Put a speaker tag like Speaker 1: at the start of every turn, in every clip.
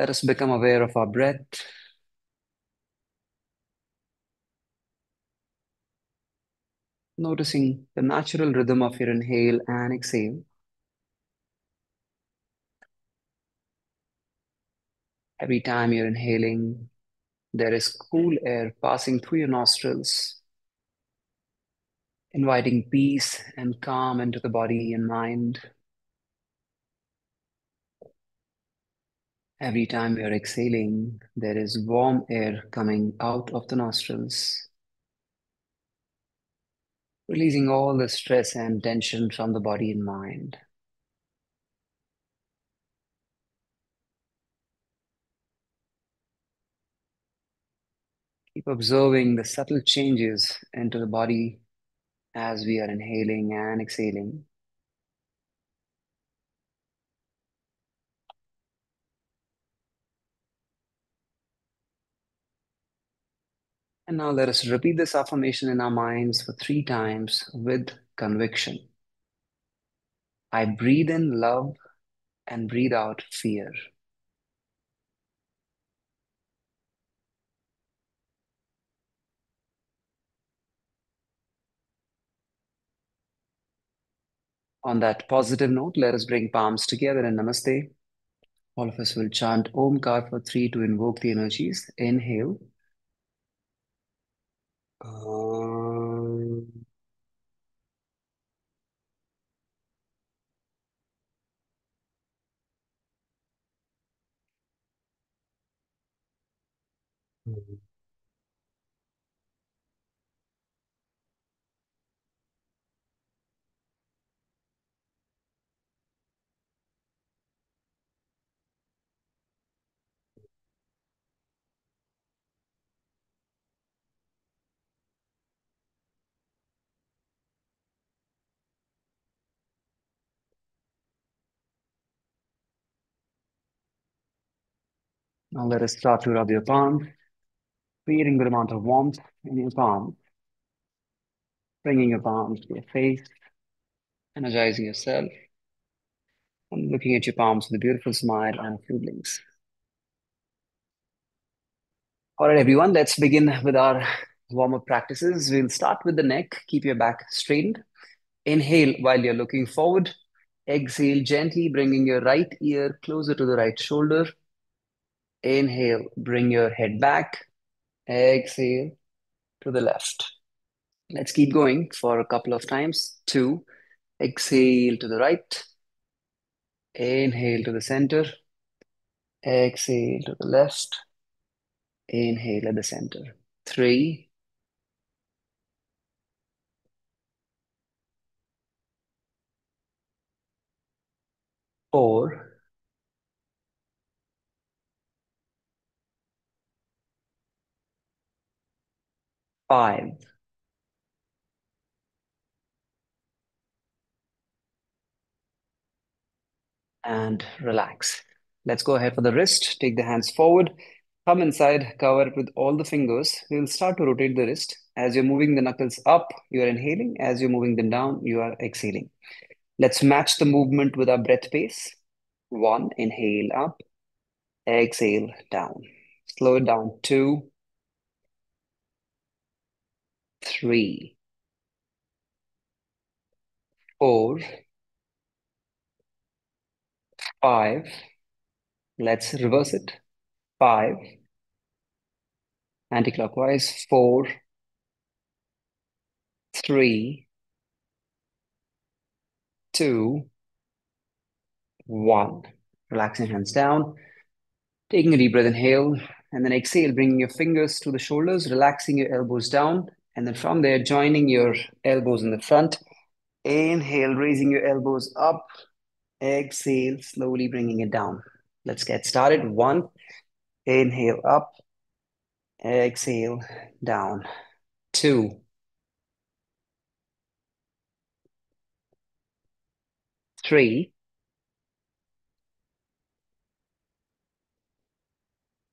Speaker 1: Let us become aware of our breath, noticing the natural rhythm of your inhale and exhale. Every time you're inhaling, there is cool air passing through your nostrils, inviting peace and calm into the body and mind. Every time you're exhaling, there is warm air coming out of the nostrils, releasing all the stress and tension from the body and mind. Keep observing the subtle changes into the body as we are inhaling and exhaling. And now let us repeat this affirmation in our minds for 3 times with conviction. I breathe in love and breathe out fear. On that positive note, let us bring palms together in Namaste. All of us will chant Omkar for 3 to invoke the energies. Inhale. Om. Now let us start to rub your palms, creating good amount of warmth in your palm, bringing your palms to your face, energizing yourself, and looking at your palms with a beautiful smile and a few blinks. All right, everyone, let's begin with our warm-up practices. We'll start with the neck. Keep your back straightened. Inhale while you're looking forward. Exhale gently, bringing your right ear closer to the right shoulder. Inhale, bring your head back. Exhale to the left. Let's keep going for a couple of times. 2, exhale to the right. Inhale to the center. Exhale to the left. Inhale at the center. 3, 4, 5, and relax. Let's go ahead for the wrist. Take the hands forward. Thumb inside, cover it with all the fingers. We'll start to rotate the wrist. As you're moving the knuckles up, you are inhaling. As you're moving them down, you are exhaling. Let's match the movement with our breath pace. 1, inhale up, exhale down. Slow it down. 2, 3, 4, 5. Let's reverse it. 5, anti-clockwise. 4, 3, 2, 1. Relaxing hands down. Taking a deep breath, inhale, and then exhale, bringing your fingers to the shoulders, relaxing your elbows down, and then from there, joining your elbows in the front. Inhale, raising your elbows up. Exhale, slowly bringing it down. Let's get started. 1, inhale up. Exhale, down. 2, 3,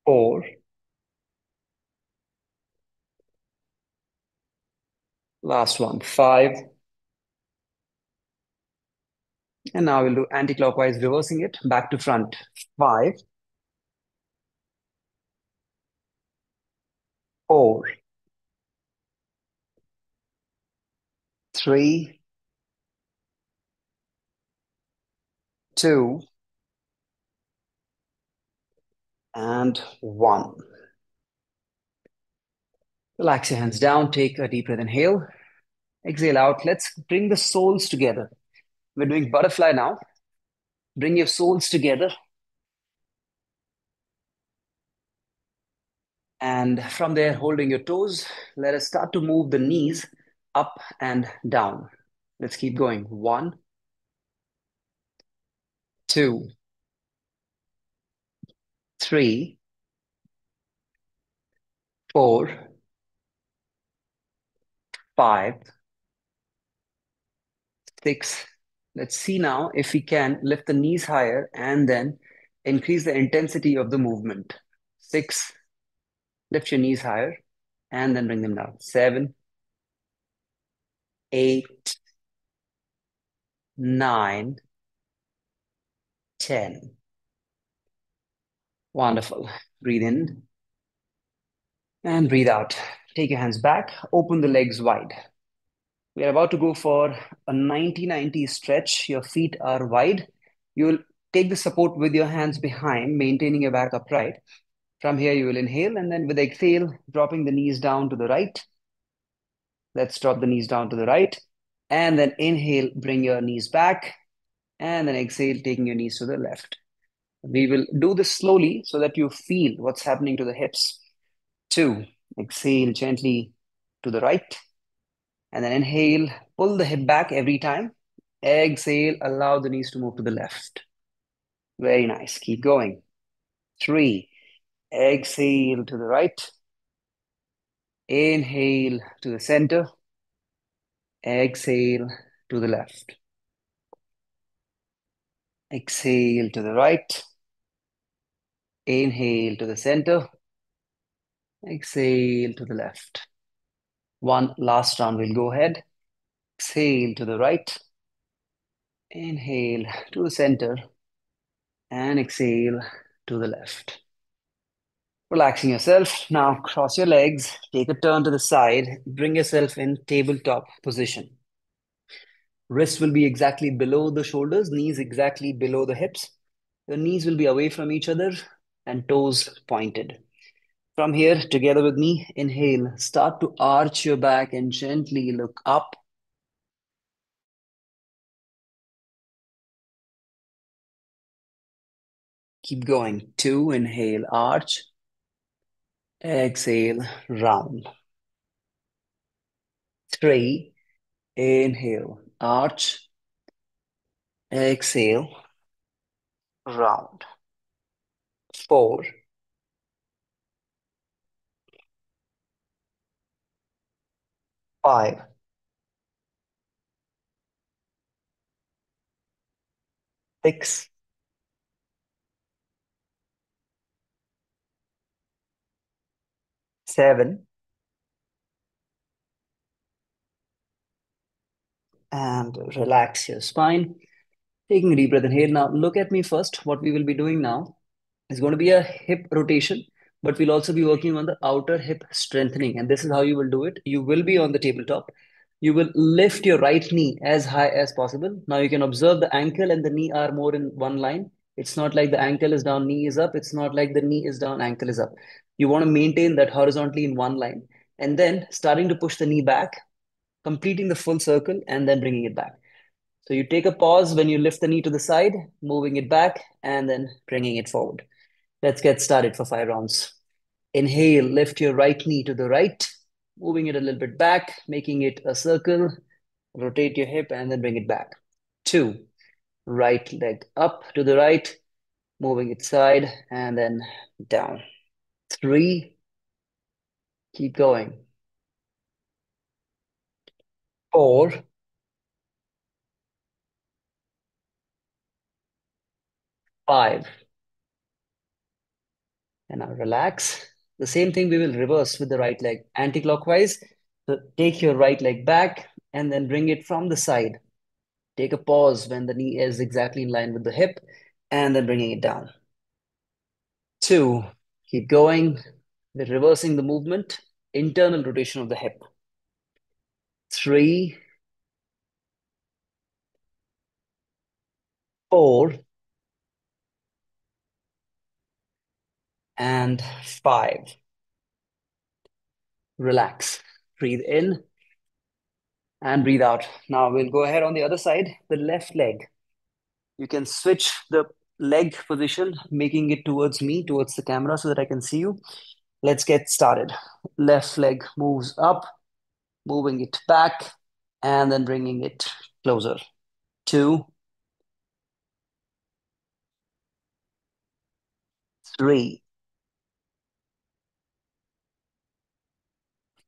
Speaker 1: 4. Last one, 5. And now we'll do anti-clockwise, reversing it back to front. 5, Four, three, two, and one. Relax your hands down. Take a deep breath. Inhale. Exhale out. Let's bring the soles together. We're doing butterfly now. Bring your soles together. And from there, holding your toes, let us start to move the knees up and down. Let's keep going. One, two, three, four, five, six. Let's see now if we can lift the knees higher and then increase the intensity of the movement. Six, lift your knees higher and then bring them down. Seven, eight, nine, 10. Wonderful. Breathe in and breathe out. Take your hands back, open the legs wide. We are about to go for a 90-90 stretch. Your feet are wide. You'll take the support with your hands behind, maintaining your back upright. From here, you will inhale, and then with exhale, dropping the knees down to the right. Let's drop the knees down to the right. And then inhale, bring your knees back. And then exhale, taking your knees to the left. We will do this slowly so that you feel what's happening to the hips. Two, exhale gently to the right. And then inhale, pull the hip back every time. Exhale, allow the knees to move to the left. Very nice. Keep going. Three, exhale to the right. Inhale to the center. Exhale to the left. Exhale to the right. Inhale to the center. Exhale to the left. One last round. We'll go ahead. Exhale to the right. Inhale to the center. And exhale to the left. Relaxing yourself. Now cross your legs. Take a turn to the side. Bring yourself in tabletop position. Wrists will be exactly below the shoulders, knees exactly below the hips. Your knees will be away from each other and toes pointed. From here, together with me, inhale, start to arch your back and gently look up. Keep going. Two, inhale, arch. Exhale, round. Three, inhale, arch. Exhale, round. Four, five, six, seven, and relax your spine. Taking a deep breath in here. Now, look at me first. What we will be doing now is going to be a hip rotation, but we'll also be working on the outer hip strengthening. And this is how you will do it. You will be on the tabletop. You will lift your right knee as high as possible. Now, you can observe the ankle and the knee are more in one line. It's not like the ankle is down, knee is up. It's not like the knee is down, ankle is up. You want to maintain that horizontally in one line. And then starting to push the knee back, completing the full circle, and then bringing it back. So you take a pause when you lift the knee to the side, moving it back, and then bringing it forward. Let's get started for 5 rounds. Inhale, lift your right knee to the right, moving it a little bit back, making it a circle. Rotate your hip and then bring it back. Two, right leg up to the right, moving it side and then down. Three, keep going. Four, five, and now relax. The same thing we will reverse with the right leg anti-clockwise. So take your right leg back and then bring it from the side. Take a pause when the knee is exactly in line with the hip and then bringing it down. Two, keep going. We're reversing the movement. internal rotation of the hip. 3, 4, and 5. Relax. Breathe in and breathe out. Now we'll go ahead on the other side, the left leg. You can switch the leg position, making it towards me, towards the camera so that I can see you. Let's get started. Left leg moves up, moving it back, and then bringing it closer. 2, 3,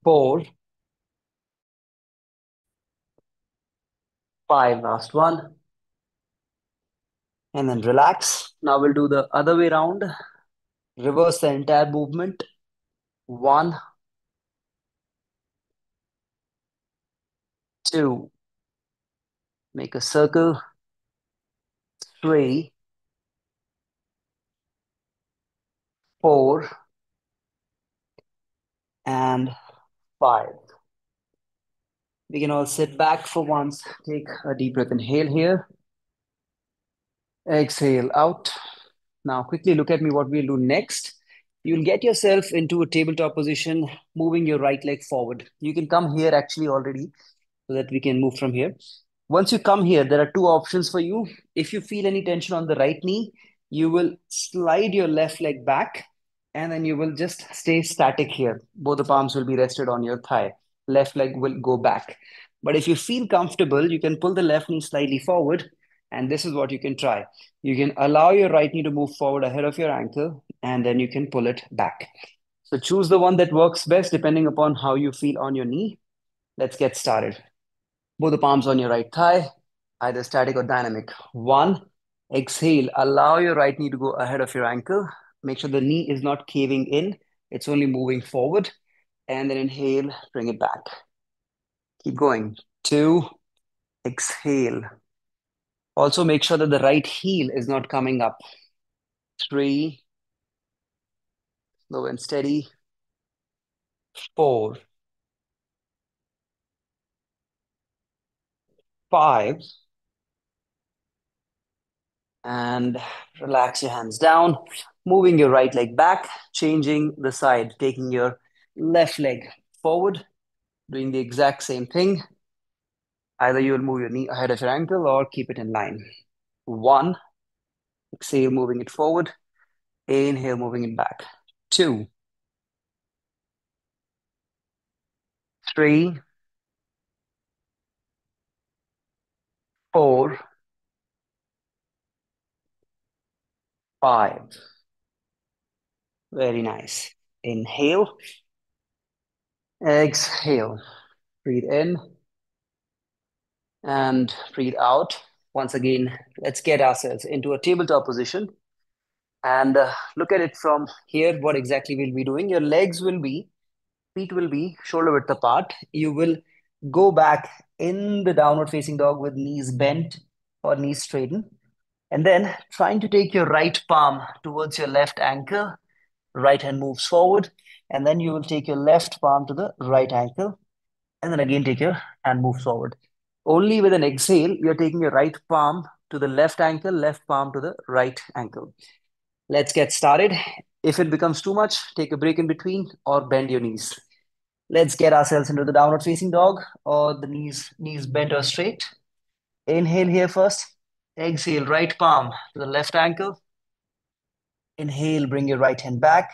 Speaker 1: 4, 5. Last one. And then relax. Now we'll do the other way around. Reverse the entire movement. 1, 2. Make a circle. 3, 4, and 5. We can all sit back for once. Take a deep breath. Inhale here. Exhale out. Now, quickly look at me what we'll do next. You'll get yourself into a tabletop position, moving your right leg forward. You can come here actually already so that we can move from here. Once you come here, there are two options for you. If you feel any tension on the right knee, you will slide your left leg back and then you will just stay static here. Both the palms will be rested on your thigh. Left leg will go back. But if you feel comfortable, you can pull the left knee slightly forward. And this is what you can try. You can allow your right knee to move forward ahead of your ankle, and then you can pull it back. So choose the one that works best depending upon how you feel on your knee. Let's get started. Both the palms on your right thigh, either static or dynamic. 1, exhale, allow your right knee to go ahead of your ankle. Make sure the knee is not caving in, it's only moving forward. And then inhale, bring it back. Keep going. 2, exhale. Also, make sure that the right heel is not coming up. 3, slow and steady. 4, 5, and relax your hands down. Moving your right leg back, changing the side, taking your left leg forward, doing the exact same thing. Either you will move your knee ahead of your ankle or keep it in line. 1, exhale, moving it forward. Inhale, moving it back. 2, 3, 4, 5. Very nice. Inhale, exhale. Breathe in and breathe out. Once again, let's get ourselves into a tabletop position and look at it from here. What exactly we'll be doing? Your legs will be, feet will be shoulder width apart. You will go back in the downward facing dog with knees bent or knees straightened. And then trying to take your right palm towards your left ankle, right hand moves forward. And then you will take your left palm to the right ankle. And then again, take your hand moves forward. Only with an exhale, you're taking your right palm to the left ankle, left palm to the right ankle. Let's get started. If it becomes too much, take a break in between or bend your knees. Let's get ourselves into the downward facing dog or the knees bent or straight. Inhale here first. Exhale, right palm to the left ankle. Inhale, bring your right hand back.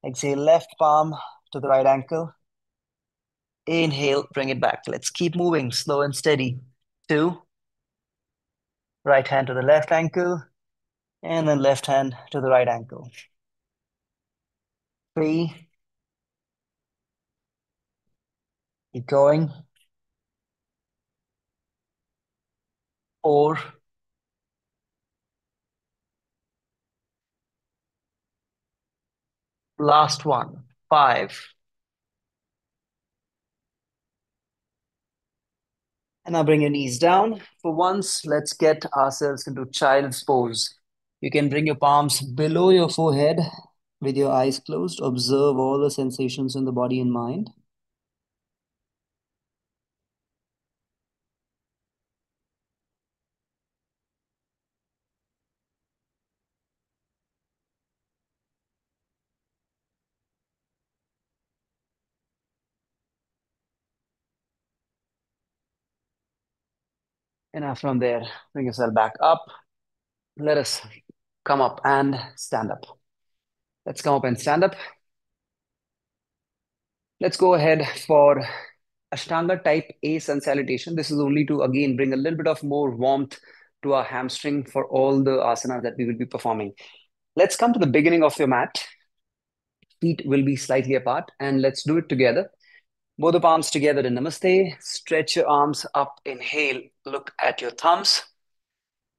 Speaker 1: Exhale, left palm to the right ankle. Inhale, bring it back. Let's keep moving, slow and steady. 2, right hand to the left ankle, and then left hand to the right ankle. 3, keep going. 4, last one. 5. And now bring your knees down. For once, let's get ourselves into child's pose. You can bring your palms below your forehead, With your eyes closed, observe all the sensations in the body and mind. And now from there, bring yourself back up. Let us come up and stand up. Let's come up and stand up. Let's go ahead for Ashtanga type A sun salutation. This is only to again bring a little bit of more warmth to our hamstring for all the asanas that we will be performing. Let's come to the beginning of your mat. Feet will be slightly apart and let's do it together. Both the palms together in Namaste. Stretch your arms up. Inhale. Look at your thumbs.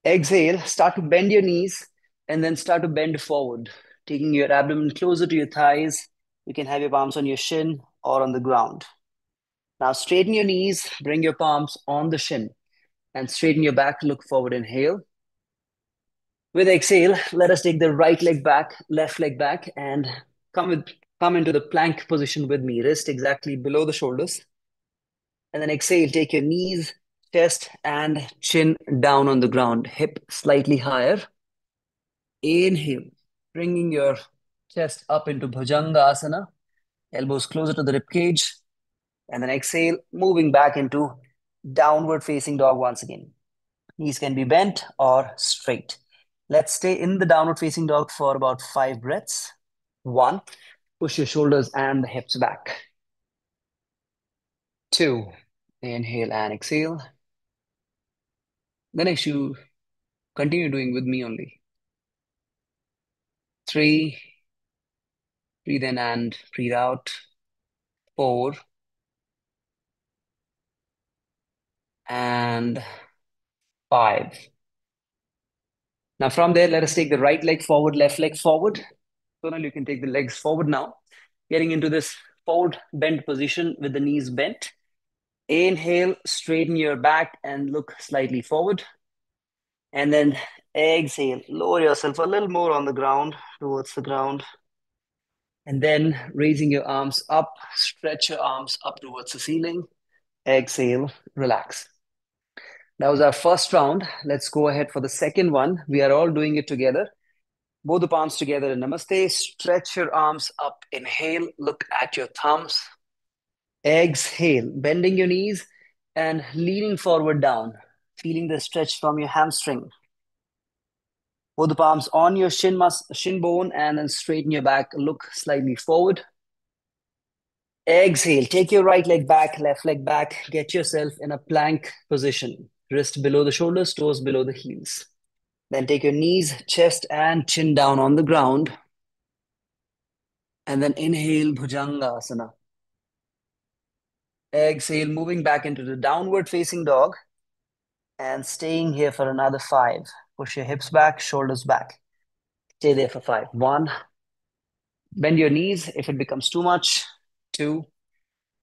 Speaker 1: Exhale. Start to bend your knees and then start to bend forward, taking your abdomen closer to your thighs. You can have your palms on your shin or on the ground. Now straighten your knees. Bring your palms on the shin and straighten your back. Look forward. Inhale. With exhale, let us take the right leg back, left leg back, and come with come into the plank position with me. Wrist exactly below the shoulders. And then exhale, take your knees, chest, and chin down on the ground, hip slightly higher. Inhale, bringing your chest up into Bhujanga Asana, elbows closer to the rib cage. And then exhale, moving back into downward facing dog once again. Knees can be bent or straight. Let's stay in the downward facing dog for about 5 breaths. One, push your shoulders and the hips back. Two, inhale and exhale. The next you continue doing with me only. Three, breathe in and breathe out. Four, and five. Now from there, let us take the right leg forward, left leg forward. So now you can take the legs forward now, getting into this forward bend position with the knees bent. Inhale, straighten your back and look slightly forward. And then exhale, lower yourself a little more on the ground, towards the ground. And then raising your arms up, stretch your arms up towards the ceiling. Exhale, relax. That was our first round. Let's go ahead for the second one. We are all doing it together. Both the palms together in Namaste. Stretch your arms up. Inhale, look at your thumbs. Exhale, bending your knees and leaning forward down, feeling the stretch from your hamstring. Both the palms on your shin bone and then straighten your back. Look slightly forward. Exhale, take your right leg back, left leg back. Get yourself in a plank position. Wrist below the shoulders, toes below the heels. Then take your knees, chest, and chin down on the ground. And then inhale, Bhujangasana. Exhale, moving back into the downward facing dog and staying here for another 5. Push your hips back, shoulders back. Stay there for 5. 1. Bend your knees if it becomes too much. 2.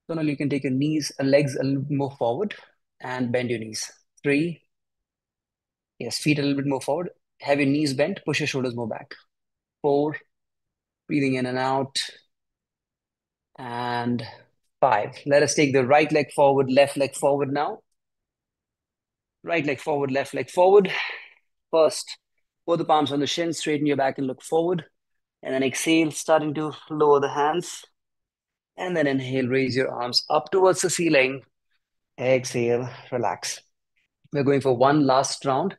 Speaker 1: So now you can take your knees and legs a little more forward and bend your knees. 3. Yes, feet a little bit more forward. Have your knees bent, push your shoulders more back. 4. Breathing in and out. And 5. Let us take the right leg forward, left leg forward now. Right leg forward, left leg forward. First, both the palms on the shin, straighten your back and look forward. And then exhale, starting to lower the hands. And then inhale, raise your arms up towards the ceiling. Exhale, relax. We're going for one last round.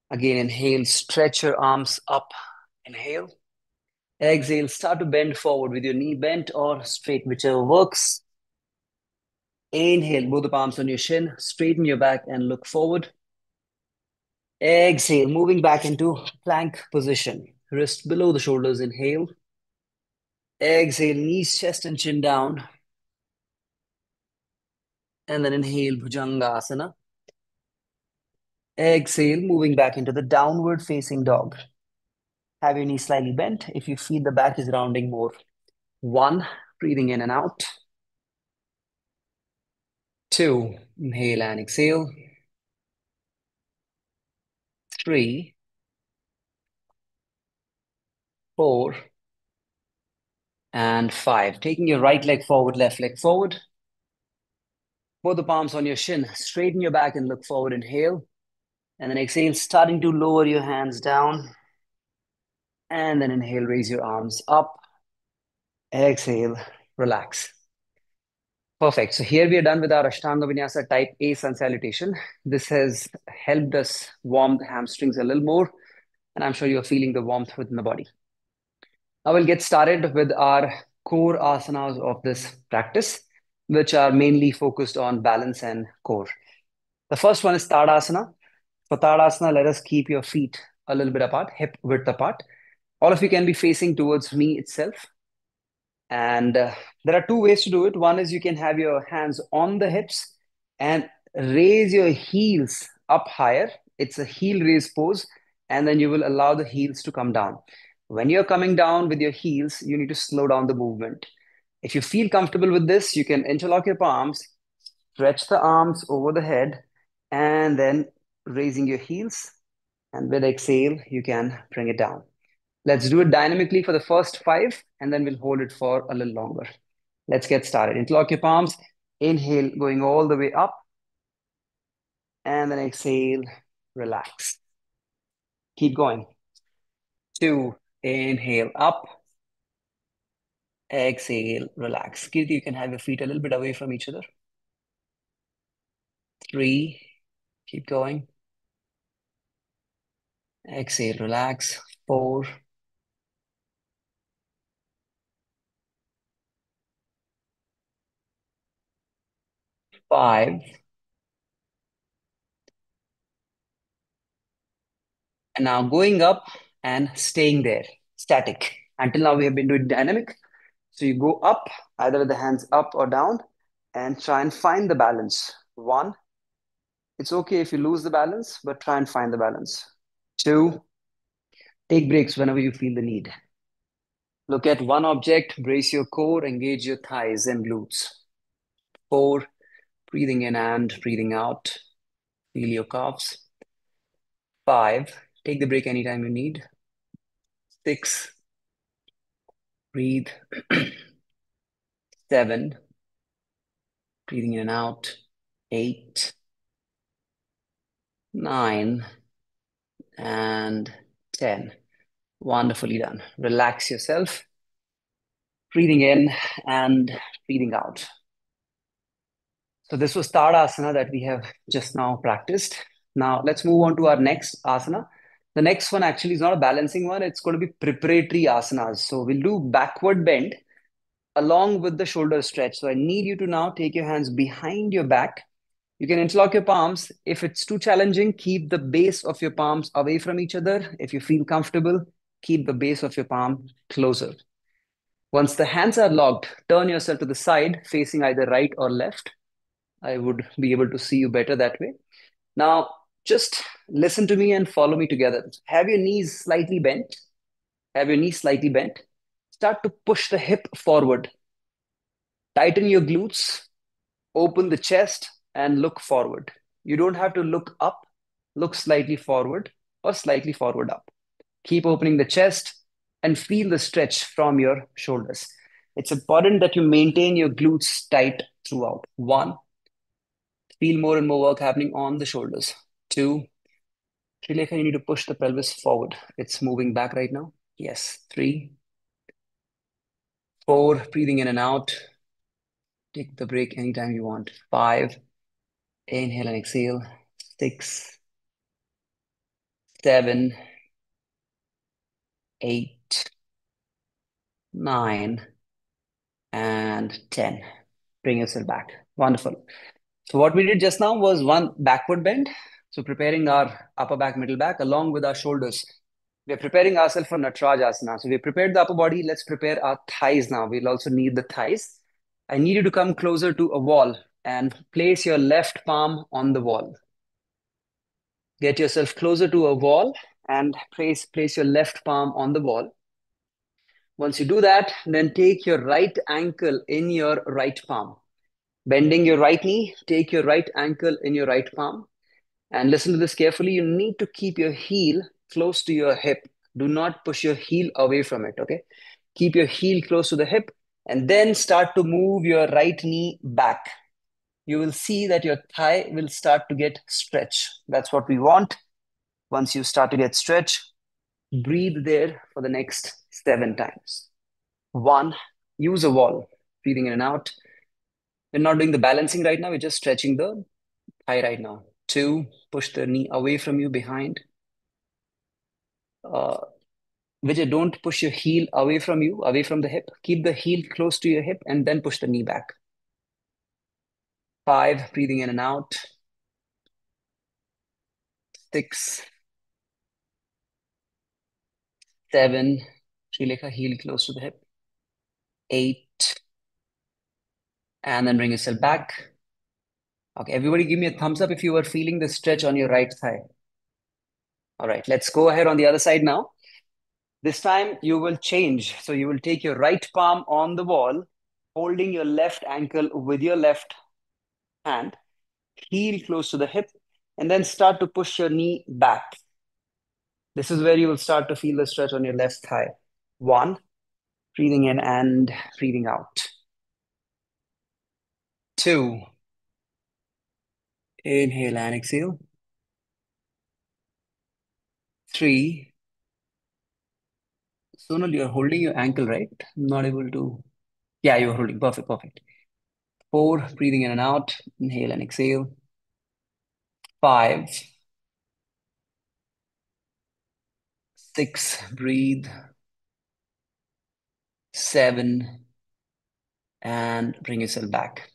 Speaker 1: Again, inhale, stretch your arms up. Inhale. Exhale, start to bend forward with your knee bent or straight, whichever works. Inhale, both the palms on your shin, straighten your back and look forward. Exhale, moving back into plank position. Wrist below the shoulders, inhale. Exhale, knees, chest, and chin down. And then inhale, Bhujangasana. Exhale, moving back into the downward facing dog. Have your knees slightly bent if you feel the back is rounding more. 1, breathing in and out. 2, inhale and exhale. 3, 4, And 5. Taking your right leg forward, left leg forward. Both the palms on your shin. Straighten your back and look forward. Inhale. And then exhale, starting to lower your hands down. And then inhale, raise your arms up. Exhale, relax. Perfect. So here we are done with our Ashtanga Vinyasa type A sun salutation. This has helped us warm the hamstrings a little more, and I'm sure you're feeling the warmth within the body. Now we'll get started with our core asanas of this practice, which are mainly focused on balance and core. The first one is Tadasana. For Tadasana, let us keep your feet a little bit apart, hip width apart. All of you can be facing towards me itself. And there are two ways to do it. One is you can have your hands on the hips and raise your heels up higher. It's a heel raise pose, and then you will allow the heels to come down. When you're coming down with your heels, you need to slow down the movement. If you feel comfortable with this, you can interlock your palms, stretch the arms over the head, and then raising your heels. And with exhale, you can bring it down. Let's do it dynamically for the first 5, and then we'll hold it for a little longer. Let's get started. Interlock your palms. Inhale, going all the way up, and then exhale, relax. Keep going. 2, inhale up, exhale, relax. Kirti, you can have your feet a little bit away from each other. 3, keep going. Exhale, relax. 4, 5, and now going up and staying there, static. Until now, we have been doing dynamic. So you go up, either with the hands up or down, and try and find the balance. 1, it's okay if you lose the balance, but try and find the balance. 2, take breaks whenever you feel the need. Look at one object, brace your core, engage your thighs and glutes. 4, breathing in and breathing out. Feel your calves. 5, take the break anytime you need. 6, breathe. 7, breathing in and out. 8, 9, and 10. Wonderfully done. Relax yourself. Breathing in and breathing out. So this was Tadasana that we have just now practiced. Now let's move on to our next asana. The next one actually is not a balancing one. It's going to be preparatory asanas. So we'll do backward bend along with the shoulder stretch. So I need you to now take your hands behind your back. You can interlock your palms. If it's too challenging, keep the base of your palms away from each other. If you feel comfortable, keep the base of your palm closer. Once the hands are locked, turn yourself to the side, facing either right or left. I would be able to see you better that way. Now, just listen to me and follow me together. Have your knees slightly bent. Have your knees slightly bent. Start to push the hip forward. Tighten your glutes. Open the chest and look forward. You don't have to look up. Look slightly forward or slightly forward up. Keep opening the chest and feel the stretch from your shoulders. It's important that you maintain your glutes tight throughout. 1, feel more and more work happening on the shoulders. 2, feel like you need to push the pelvis forward. It's moving back right now. Yes. 3, 4, breathing in and out. Take the break anytime you want. 5, inhale and exhale. 6, 7, 8, 9, and 10. Bring yourself back. Wonderful. So what we did just now was one backward bend. So preparing our upper back, middle back, along with our shoulders. We're preparing ourselves for Natarajasana. So we prepared the upper body. Let's prepare our thighs now. We'll also need the thighs. I need you to come closer to a wall and place your left palm on the wall. Get yourself closer to a wall and place your left palm on the wall. Once you do that, then take your right ankle in your right palm. Bending your right knee, take your right ankle in your right palm. And listen to this carefully. You need to keep your heel close to your hip. Do not push your heel away from it, okay? Keep your heel close to the hip and then start to move your right knee back. You will see that your thigh will start to get stretched. That's what we want. Once you start to get stretched, breathe there for the next 7 times. One, use a wall, breathing in and out. We're not doing the balancing right now, we're just stretching the thigh right now. Two, push the knee away from you behind. Uh, Vijay, don't push your heel away from you, away from the hip. Keep the heel close to your hip and then push the knee back. Five, breathing in and out. Six, seven, Srilekha, heel close to the hip. Eight, and then bring yourself back. Okay, everybody give me a thumbs up if you are feeling the stretch on your right thigh. All right, let's go ahead on the other side now. This time you will change. So you will take your right palm on the wall, holding your left ankle with your left hand, heel close to the hip, and then start to push your knee back. This is where you will start to feel the stretch on your left thigh. One, breathing in and breathing out. Two, inhale and exhale. Three, Sonal, you're holding your ankle, right? I'm not able to. Yeah, you're holding. Perfect, perfect. Four, breathing in and out. Inhale and exhale. Five, six, breathe. Seven, and bring yourself back.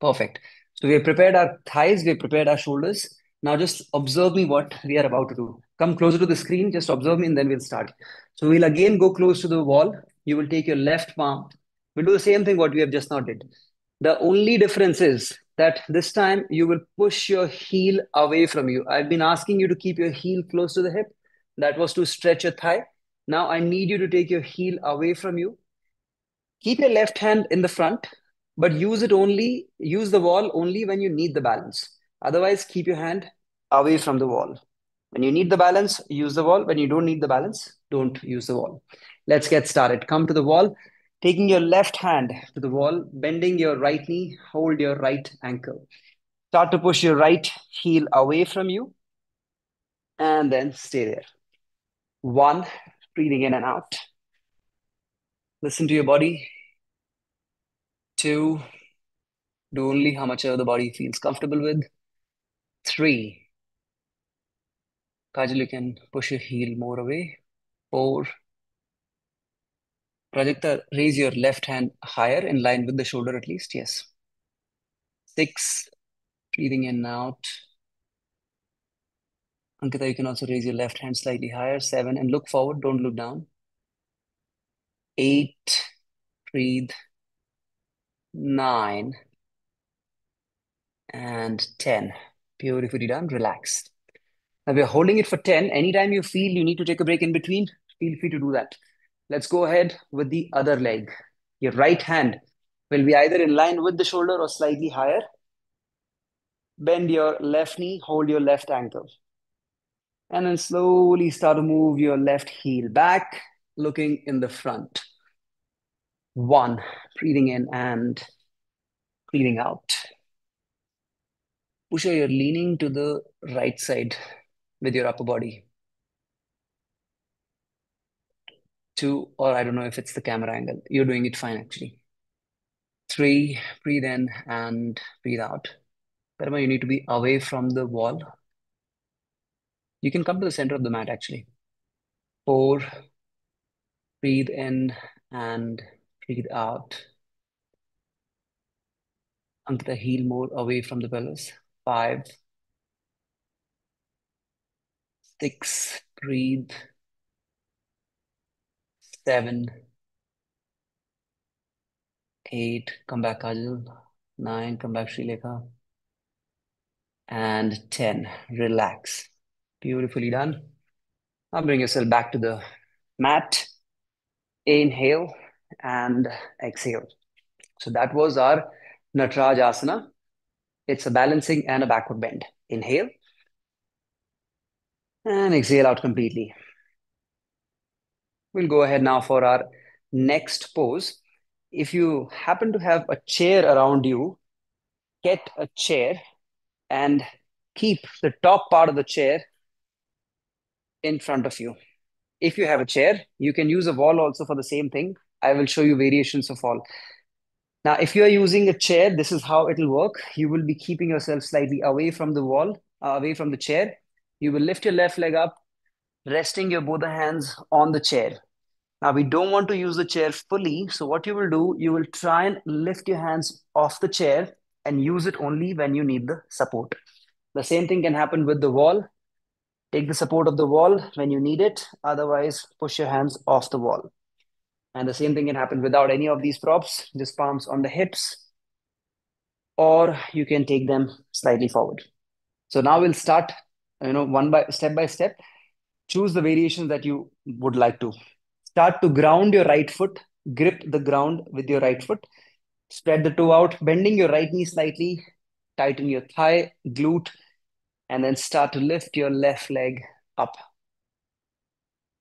Speaker 1: Perfect. So we have prepared our thighs, we have prepared our shoulders. Now just observe me what we are about to do. Come closer to the screen, just observe me, and then we'll start. So we'll again go close to the wall. You will take your left palm. We'll do the same thing what we have just now did. The only difference is that this time you will push your heel away from you. I've been asking you to keep your heel close to the hip. That was to stretch your thigh. Now I need you to take your heel away from you. Keep your left hand in the front, but use the wall only when you need the balance. Otherwise, keep your hand away from the wall. When you need the balance, use the wall. When you don't need the balance, don't use the wall. Let's get started. Come to the wall, taking your left hand to the wall, bending your right knee, hold your right ankle. Start to push your right heel away from you, and then stay there. One, breathing in and out. Listen to your body. Two, do only how much ever the body feels comfortable with. Three, Kajal, you can push your heel more away. Four, Prajakta, raise your left hand higher in line with the shoulder at least. Yes. Six, breathing in and out. Ankita, you can also raise your left hand slightly higher. Seven, and look forward, don't look down. Eight, breathe. Nine, and 10. Beautifully done. Relax. Now we're holding it for 10. Anytime you feel you need to take a break in between, feel free to do that. Let's go ahead with the other leg. Your right hand will be either in line with the shoulder or slightly higher. Bend your left knee, hold your left ankle. And then slowly start to move your left heel back, looking in the front. One, breathing in and breathing out. Pusha, you're leaning to the right side with your upper body. Two, or I don't know if it's the camera angle. You're doing it fine, actually. Three, breathe in and breathe out. Karma, you need to be away from the wall. You can come to the center of the mat, actually. Four, breathe in and breathe out. Ankita, heel more away from the pelvis. Five, six, breathe. Seven, eight, come back, Kajal. Nine, come back, Srilekha. And 10, relax. Beautifully done. Now bring yourself back to the mat. Inhale and exhale. So that was our Nataraj Asana. It's a balancing and a backward bend. Inhale and exhale out completely. We'll go ahead now for our next pose. If you happen to have a chair around you, get a chair and keep the top part of the chair in front of you. If you have a chair, you can use a wall also for the same thing. I will show you variations of all. Now, if you are using a chair, this is how it will work. You will be keeping yourself slightly away from the wall, away from the chair. You will lift your left leg up, resting your both the hands on the chair. Now, we don't want to use the chair fully. So, what you will do, you will try and lift your hands off the chair and use it only when you need the support. The same thing can happen with the wall. Take the support of the wall when you need it. Otherwise, push your hands off the wall. And the same thing can happen without any of these props, just palms on the hips, or you can take them slightly forward. So now we'll start, one by step. Choose the variations that you would like to. Start to ground your right foot, grip the ground with your right foot, spread the toe out, bending your right knee slightly, tighten your thigh, glute, and then start to lift your left leg up.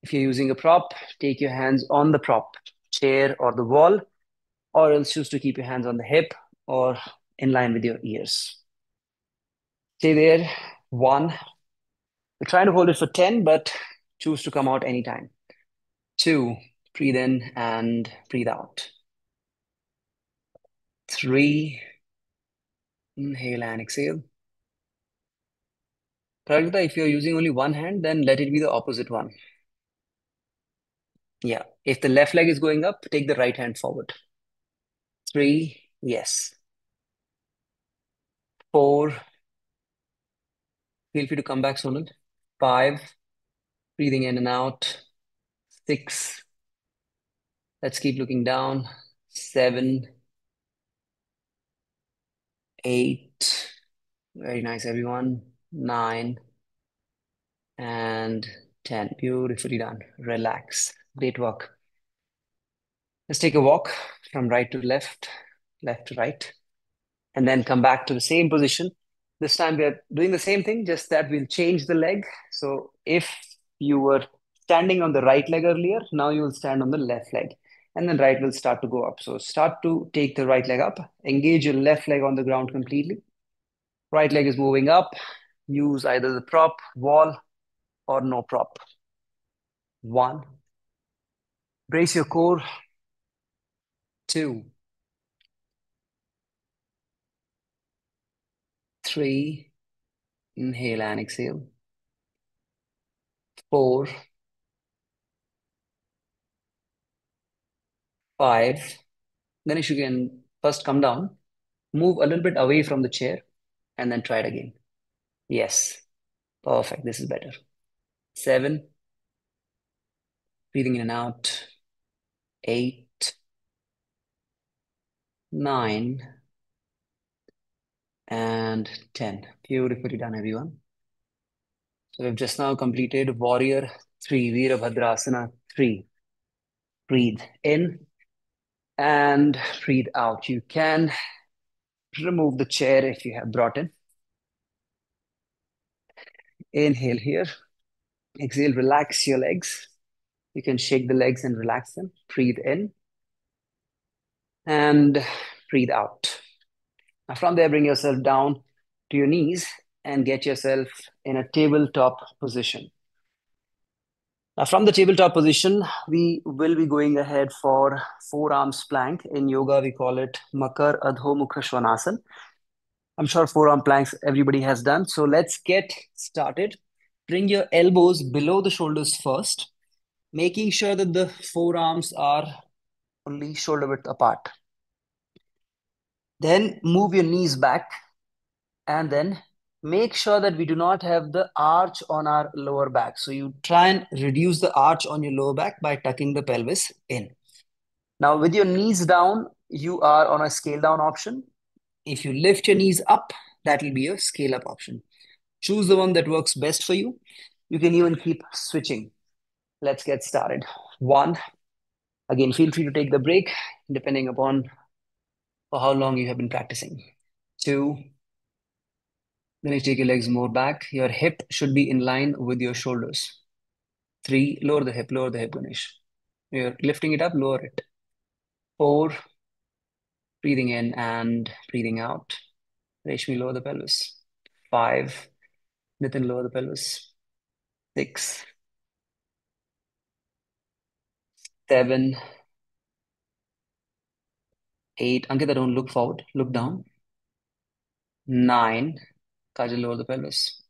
Speaker 1: If you're using a prop, take your hands on the prop, chair or the wall, or else choose to keep your hands on the hip or in line with your ears. Stay there. One. We're trying to hold it for 10, but choose to come out anytime. Two. Breathe in and breathe out. Three. Inhale and exhale. Pragata, if you're using only one hand, then let it be the opposite one. Yeah. If the left leg is going up, take the right hand forward. Three. Yes. Four. Feel free to come back, Sonal. Five. Breathing in and out. Six. Let's keep looking down. Seven. Eight. Very nice, everyone. Nine. And 10. Beautifully done. Relax. Great work. Let's take a walk from right to left, left to right, and then come back to the same position. This time we are doing the same thing, just that we'll change the leg. So if you were standing on the right leg earlier, now you will stand on the left leg. And then right will start to go up. So start to take the right leg up, engage your left leg on the ground completely. Right leg is moving up. Use either the prop, wall, or no prop. One. Brace your core. Two. Three. Inhale and exhale. Four. Five. Then if you can first come down, move a little bit away from the chair, and then try it again. Yes. Perfect. This is better. Seven. Breathing in and out. Eight. Nine. And 10. Beautifully done, everyone. So we've just now completed Warrior 3, Virabhadrasana 3. Breathe in and breathe out. You can remove the chair if you have brought in. Inhale here. Exhale, relax your legs. You can shake the legs and relax them. Breathe in and breathe out. Now, from there, bring yourself down to your knees and get yourself in a tabletop position. Now, from the tabletop position, we will be going ahead for forearms plank. In yoga, we call it Makar Adho Mukha Svanasana. I'm sure forearm planks everybody has done. So let's get started. Bring your elbows below the shoulders first, making sure that the forearms are only shoulder width apart. Then move your knees back and then make sure that we do not have the arch on our lower back. So you try and reduce the arch on your lower back by tucking the pelvis in. Now, with your knees down, you are on a scale down option. If you lift your knees up, that will be a scale up option. Choose the one that works best for you. You can even keep switching. Let's get started. One. Again, feel free to take the break depending upon for how long you have been practicing. Two. Then you take your legs more back. Your hip should be in line with your shoulders. Three. Lower the hip, Ganesh. You're lifting it up, lower it. 4, breathing in and breathing out. Reshmi, lower the pelvis. 5, Nitin, lower the pelvis. 6, 7, 8. Ankita, don't look forward, look down. 9, Kajal, lower the pelvis.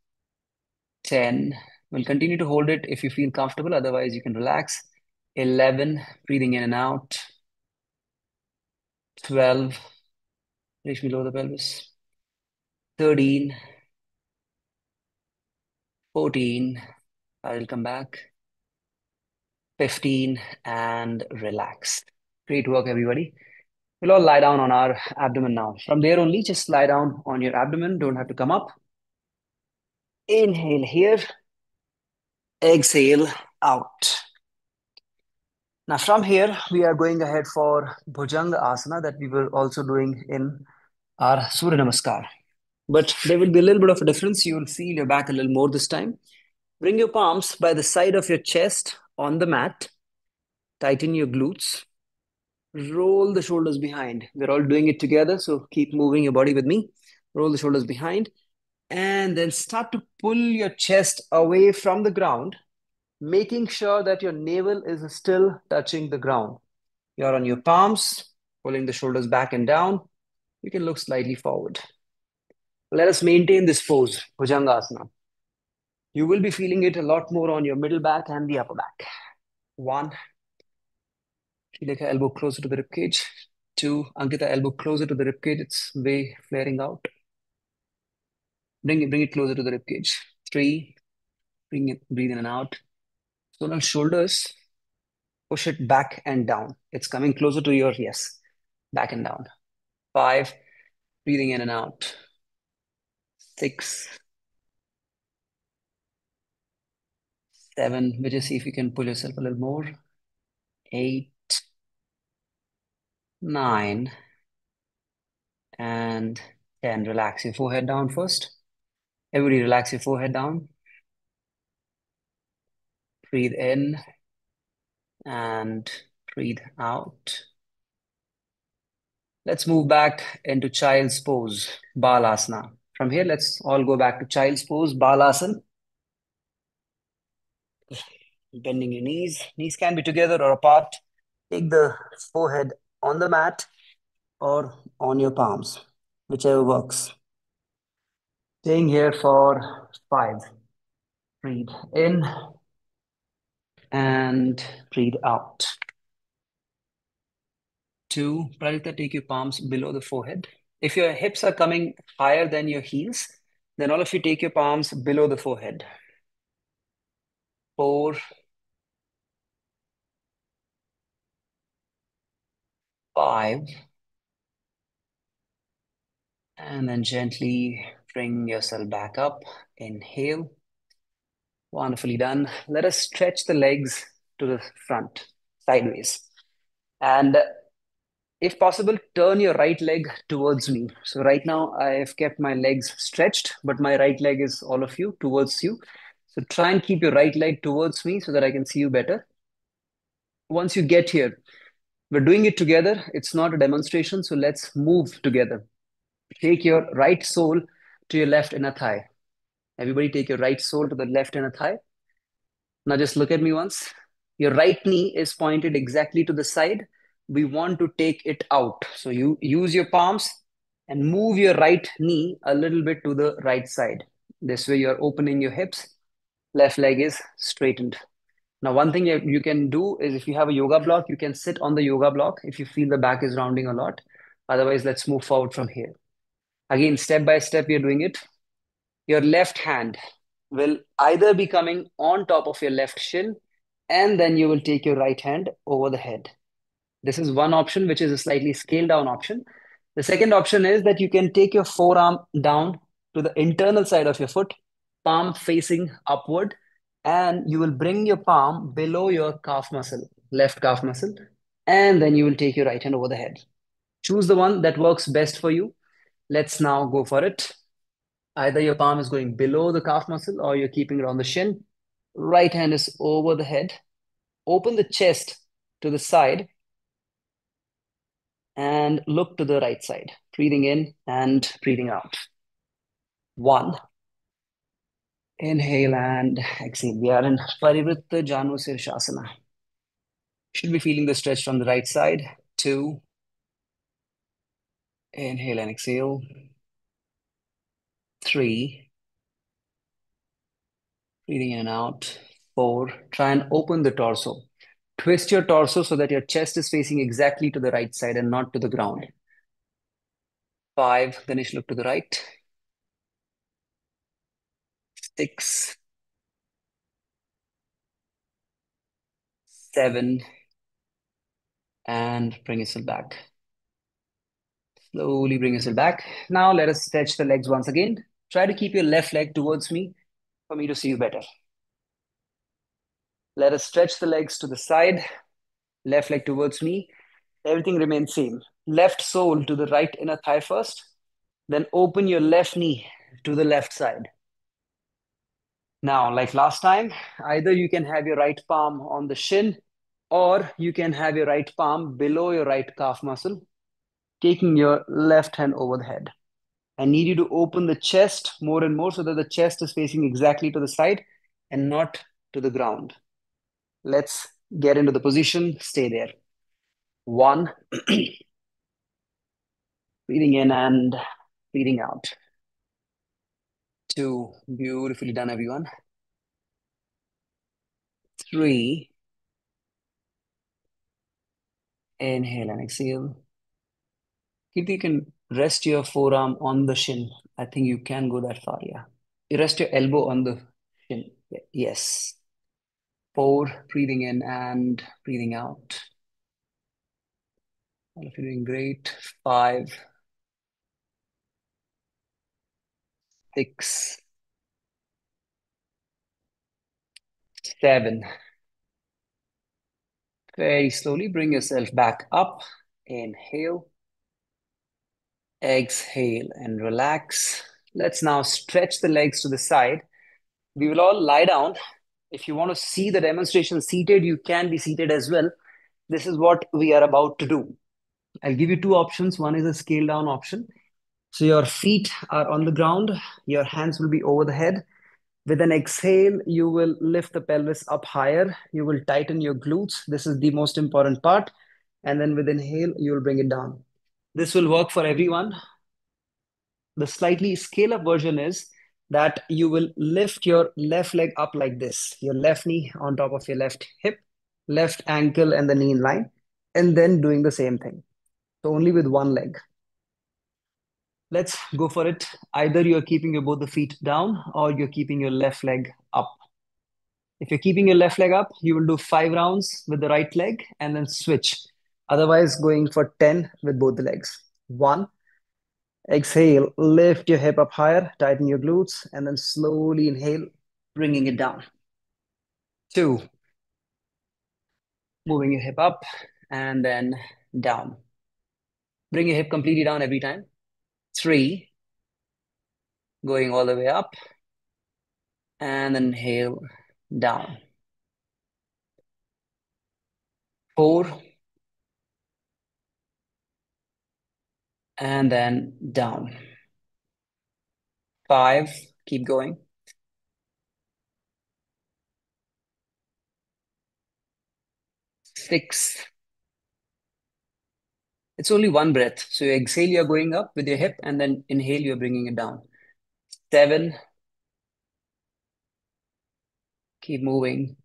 Speaker 1: 10, we'll continue to hold it if you feel comfortable, otherwise, you can relax. 11, breathing in and out. 12, Reshmi, lower the pelvis. 13, 14, I'll come back. 15, and relax. Great work, everybody. We'll all lie down on our abdomen now. From there only, just lie down on your abdomen. Don't have to come up. Inhale here, exhale out. Now, from here, we are going ahead for Bhujanga Asana that we were also doing in our Surya Namaskar. But there will be a little bit of a difference. You will feel your back a little more this time. Bring your palms by the side of your chest on the mat. Tighten your glutes. Roll the shoulders behind. We're all doing it together, so keep moving your body with me. Roll the shoulders behind. And then start to pull your chest away from the ground, making sure that your navel is still touching the ground. You're on your palms, pulling the shoulders back and down. You can look slightly forward. Let us maintain this pose, Bhujangasana. You will be feeling it a lot more on your middle back and the upper back. 1, Shilekha, elbow closer to the rib cage. 2, Ankita, elbow closer to the rib cage. It's way flaring out. Bring it closer to the rib cage. 3, breathe in and out. So now shoulders, push it back and down. It's coming closer to your, yes, back and down. 5, breathing in and out. 6, 7, we just see if you can pull yourself a little more. 8, 9, and 10. Relax your forehead down first. Everybody relax your forehead down. Breathe in and breathe out. Let's move back into child's pose, Balasana. From here, let's all go back to child's pose, Balasana. Bending your knees. Knees can be together or apart. Take the forehead on the mat or on your palms, whichever works. Staying here for 5. Breathe in and breathe out. 2, Pradita, take your palms below the forehead. If your hips are coming higher than your heels, then all of you take your palms below the forehead. 4, 5, and then gently bring yourself back up. Inhale. Wonderfully done. Let us stretch the legs to the front, sideways. And if possible, turn your right leg towards me. So right now I have kept my legs stretched, but my right leg is all of you towards you. So try and keep your right leg towards me so that I can see you better. Once you get here, we're doing it together. It's not a demonstration, so let's move together. Take your right sole to your left inner thigh. Everybody take your right sole to the left inner thigh. Now just look at me once. Your right knee is pointed exactly to the side. We want to take it out. So you use your palms and move your right knee a little bit to the right side. This way you're opening your hips. Left leg is straightened. Now, one thing you can do is if you have a yoga block, you can sit on the yoga block if you feel the back is rounding a lot. Otherwise, let's move forward from here. Again, step by step, we are doing it. Your left hand will either be coming on top of your left shin, and then you will take your right hand over the head. This is one option, which is a slightly scaled down option. The second option is that you can take your forearm down to the internal side of your foot, palm facing upward, and you will bring your palm below your calf muscle, left calf muscle, and then you will take your right hand over the head. Choose the one that works best for you. Let's now go for it. Either your palm is going below the calf muscle or you're keeping it on the shin. Right hand is over the head. Open the chest to the side and look to the right side. Breathing in and breathing out. One. Inhale and exhale. We are in Parivritta Janusirsasana. Should be feeling the stretch from the right side. Two. Inhale and exhale. Three. Breathing in and out. Four. Try and open the torso. Twist your torso so that your chest is facing exactly to the right side and not to the ground. Five. Ganesh, look to the right. Six. Seven. And bring yourself back. Slowly bring yourself back. Now let us stretch the legs once again. Try to keep your left leg towards me for me to see you better. Let us stretch the legs to the side, left leg towards me. Everything remains same. Left sole to the right inner thigh first. Then open your left knee to the left side. Now, like last time, either you can have your right palm on the shin or you can have your right palm below your right calf muscle, taking your left hand over the head. I need you to open the chest more and more so that the chest is facing exactly to the side and not to the ground. Let's get into the position. Stay there. One, breathing in and breathing out. Two, beautifully done, everyone. Three, inhale and exhale. If you can rest your forearm on the shin, I think you can go that far. Yeah. You rest your elbow on the shin. Yes. Four, breathing in and breathing out. All of you doing great. Five, six, seven. Very slowly bring yourself back up. Inhale, exhale, and relax. Let's now stretch the legs to the side. We will all lie down. If you want to see the demonstration seated, you can be seated as well. This is what we are about to do. I'll give you two options. One is a scale down option. So your feet are on the ground, your hands will be over the head. With an exhale, you will lift the pelvis up higher. You will tighten your glutes. This is the most important part. And then with inhale, you will bring it down. This will work for everyone. The slightly scale up version is that you will lift your left leg up like this, your left knee on top of your left hip, left ankle and the knee in line, and then doing the same thing. So only with one leg. Let's go for it. Either you're keeping your both the feet down or you're keeping your left leg up. If you're keeping your left leg up, you will do 5 rounds with the right leg and then switch. Otherwise, going for 10 with both the legs. One, exhale, lift your hip up higher, tighten your glutes, and then slowly inhale, bringing it down. Two, moving your hip up and then down. Bring your hip completely down every time. Three, going all the way up and then inhale, down. Four, and then down. Five, keep going. Six, it's only one breath. So you exhale, you're going up with your hip, and then inhale, you're bringing it down. Seven, keep moving.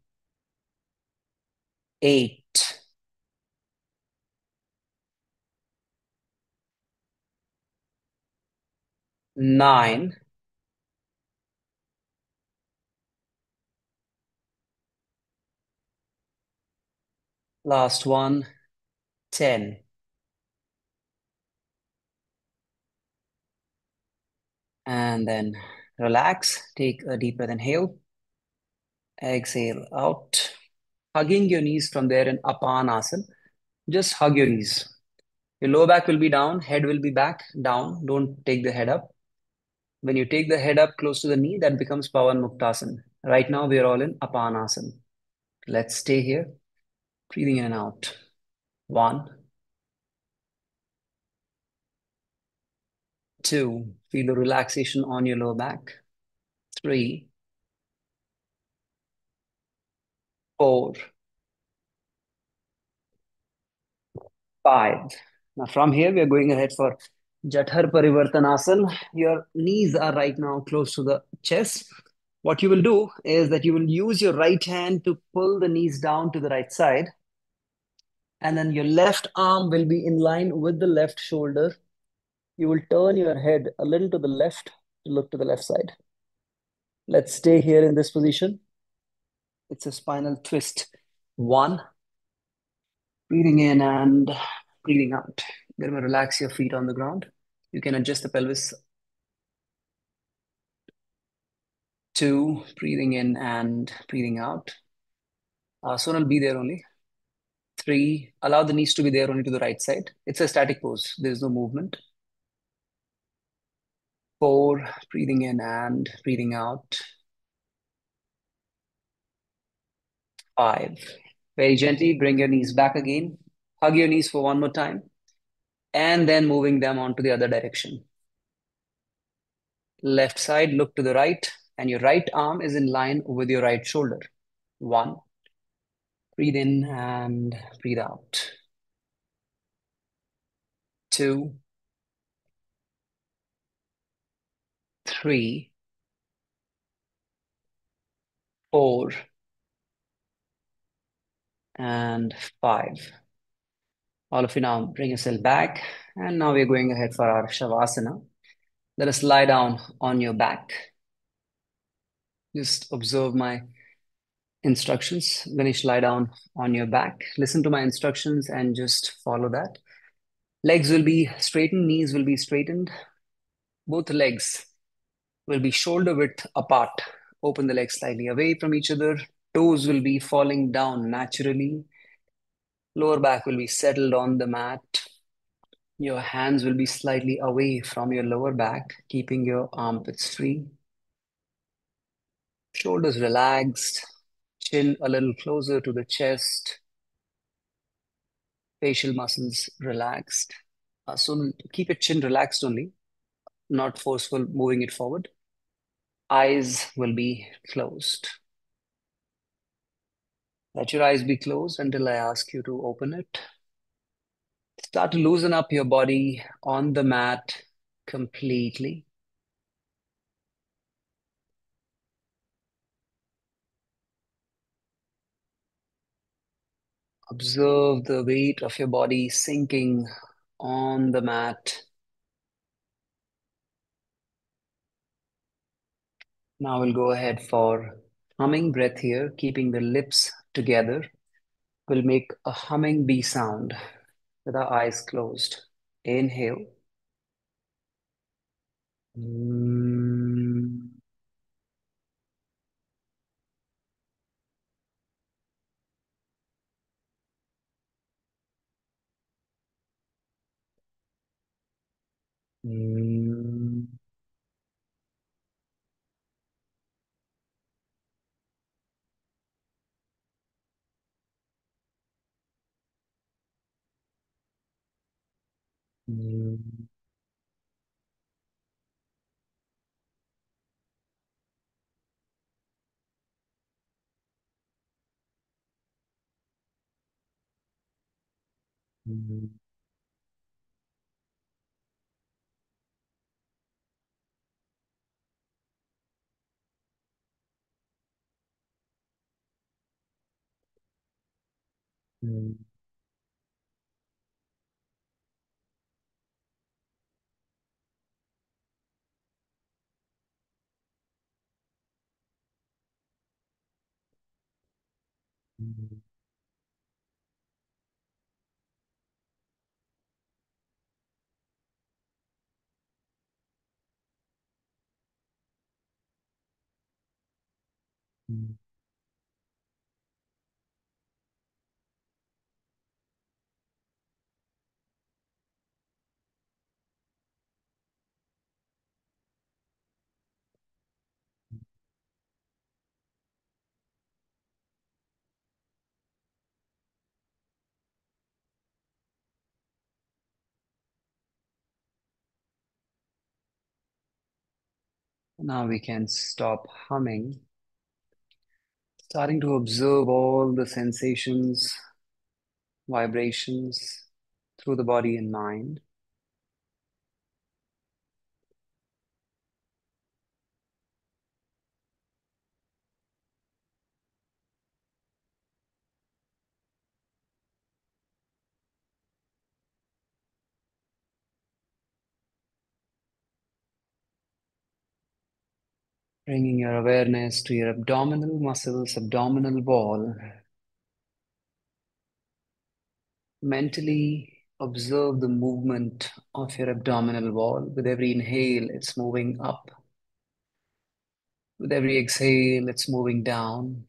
Speaker 1: Eight, nine, last one, 10. And then relax, take a deep breath, inhale, exhale out. Hugging your knees from there in Apanasana. Just hug your knees. Your lower back will be down, head will be back, down. Don't take the head up. When you take the head up close to the knee, that becomes Pavan Muktasana. Right now, we are all in Apanasana. Let's stay here. Breathing in and out. One, two. Feel the relaxation on your lower back. Three, four, five. Now, from here, we are going ahead for Jathar Parivartanasana. Your knees are right now close to the chest. What you will do is that you will use your right hand to pull the knees down to the right side, and then your left arm will be in line with the left shoulder. You will turn your head a little to the left to look to the left side. Let's stay here in this position. It's a spinal twist. One, breathing in and breathing out. You're going to relax your feet on the ground. You can adjust the pelvis. Two, breathing in and breathing out. Sonal, be there only. Three, allow the knees to be there only to the right side. It's a static pose. There's no movement. Four, breathing in and breathing out. Five, very gently bring your knees back again. Hug your knees for one more time. And then moving them onto the other direction. Left side, look to the right, and your right arm is in line with your right shoulder. One, breathe in and breathe out. Two, three, four, and five. All of you now bring yourself back. And now we're going ahead for our Shavasana. Let us lie down on your back. Just observe my instructions. Ganesh, lie down on your back. Listen to my instructions and just follow that. Legs will be straightened, knees will be straightened. Both legs will be shoulder width apart. Open the legs slightly away from each other. Toes will be falling down naturally. Lower back will be settled on the mat. Your hands will be slightly away from your lower back, keeping your armpits free. Shoulders relaxed. Chin a little closer to the chest. Facial muscles relaxed. So keep your chin relaxed only, not forceful moving it forward. Eyes will be closed. Let your eyes be closed until I ask you to open it. Start to loosen up your body on the mat completely. Observe the weight of your body sinking on the mat. Now we'll go ahead for humming breath here, keeping the lips together. We'll make a humming bee sound with our eyes closed. Inhale. Mm. Mm. Mm. Mm. Mm. Mm. Mm. Now we can stop humming, starting to observe all the sensations, vibrations through the body and mind, bringing your awareness to your abdominal muscles, abdominal wall. Mentally observe the movement of your abdominal wall. With every inhale, it's moving up. With every exhale, it's moving down.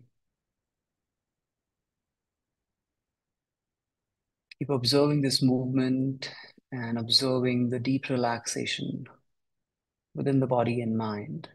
Speaker 1: Keep observing this movement and observing the deep relaxation within the body and mind.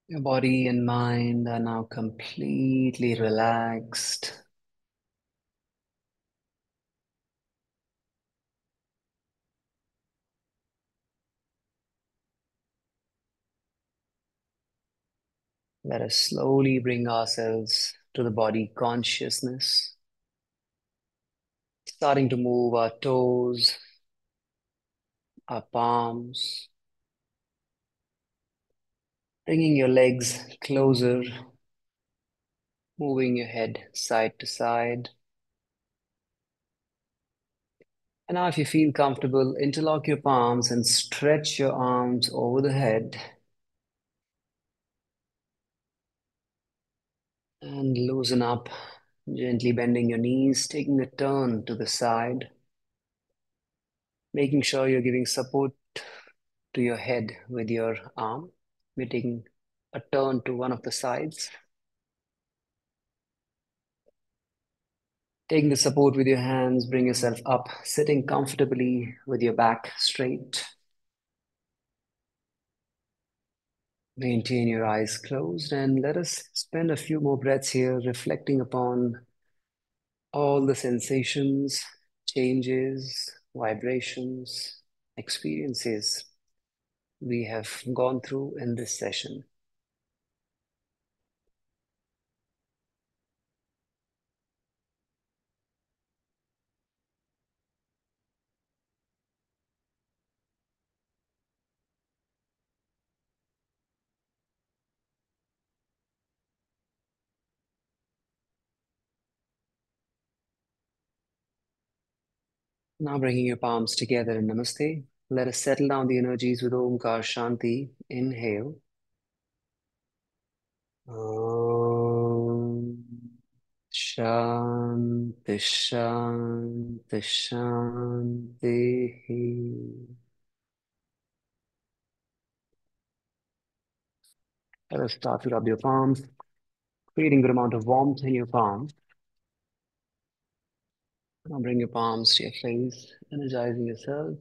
Speaker 1: Your body and mind are now completely relaxed. Let us slowly bring ourselves to the body consciousness, starting to move our toes, our palms, bringing your legs closer, moving your head side to side. And now, if you feel comfortable, interlock your palms and stretch your arms over the head and loosen up, gently bending your knees, taking a turn to the side, making sure you're giving support to your head with your arm. We're taking a turn to one of the sides, taking the support with your hands, bring yourself up, sitting comfortably with your back straight. Maintain your eyes closed and let us spend a few more breaths here reflecting upon all the sensations, changes, vibrations, experiences we have gone through in this session. Now bringing your palms together in Namaste. Let us settle down the energies with Omkar Shanti. Inhale. Om Shanti Shanti Shanti. Let us start to rub your palms, creating a good amount of warmth in your palms. Now bring your palms to your face, energizing yourself,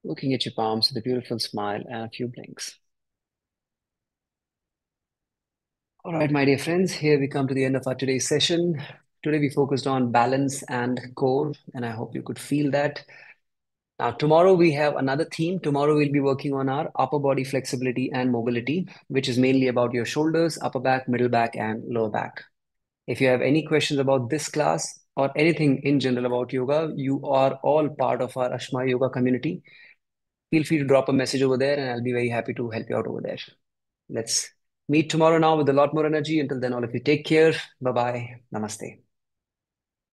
Speaker 1: looking at your palms with a beautiful smile and a few blinks. All right, my dear friends, here we come to the end of our today's session. Today we focused on balance and core, and I hope you could feel that. Now, tomorrow we have another theme. Tomorrow we'll be working on our upper body flexibility and mobility, which is mainly about your shoulders, upper back, middle back, and lower back. If you have any questions about this class or anything in general about yoga, you are all part of our Ashma Yoga community. Feel free to drop a message over there, and I'll be very happy to help you out over there. Let's meet tomorrow now with a lot more energy. Until then, all of you take care. Bye bye. Namaste.